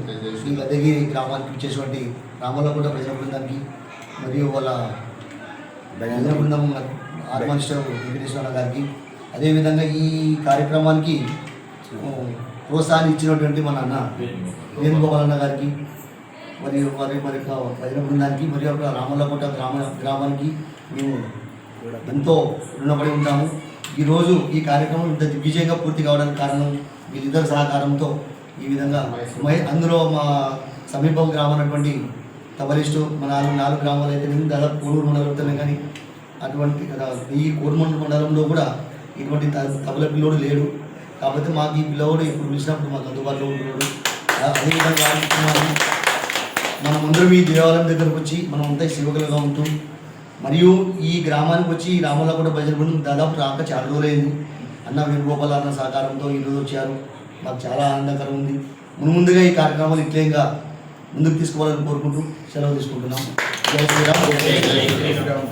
ఈ గద్దగిరి గ్రామానికి వచ్చేటువంటి రామల్లకోట ప్రజల బృందానికి మరియు వాళ్ళ ప్రజల బృందం ఆర్మానిస్టర్ వెంకటేశ్వర గారికి, అదేవిధంగా ఈ కార్యక్రమానికి ప్రోత్సాహాన్ని ఇచ్చినటువంటి మన అన్న వేణుగోపాల్ అన్న గారికి మరియు వారి ప్రజల బృందానికి మరియు అక్కడ రామల్లకోట గ్రామానికి మేము ఎంతో రుణపడి ఉంటాము. ఈరోజు ఈ కార్యక్రమం ఇంత దిగ్విజయంగా పూర్తి కావడానికి కారణం వీళ్ళిద్దరు సహకారంతో. ఈ విధంగా అందులో మా సమీప గ్రామం అటువంటి తబలిస్టు మన నాలుగు గ్రామాలు అయితే దాదాపు కోడూరు మండలంతోనే, కానీ అటువంటి ఈ కోరుమండల మండలంలో కూడా ఇటువంటి తబల పిల్లోడు లేడు. కాకపోతే మాకు ఈ పిల్లవాడు ఇప్పుడు పిలిచినప్పుడు మాకు అందుబాటులో ఉంటున్నాడు. అదేవిధంగా మనమందరం ఈ దేవాలయం దగ్గరకు వచ్చి మనమంతా సేవకులుగా ఉంటూ మరియు ఈ గ్రామానికి వచ్చి ఈ రామల్లకోట భజన బృందం దాదాపు రాక చాలా రోజులైంది. అన్న వేణుగోపాల్ అన్న సహకారంతో ఈరోజు వచ్చారు. మాకు చాలా ఆనందకరం ఉంది. ముందుగా ఈ కార్యక్రమాలు ఇట్లేగా ముందుకు తీసుకోవాలని కోరుకుంటూ సెలవు తీసుకుంటున్నాం. జై శ్రీరామ్.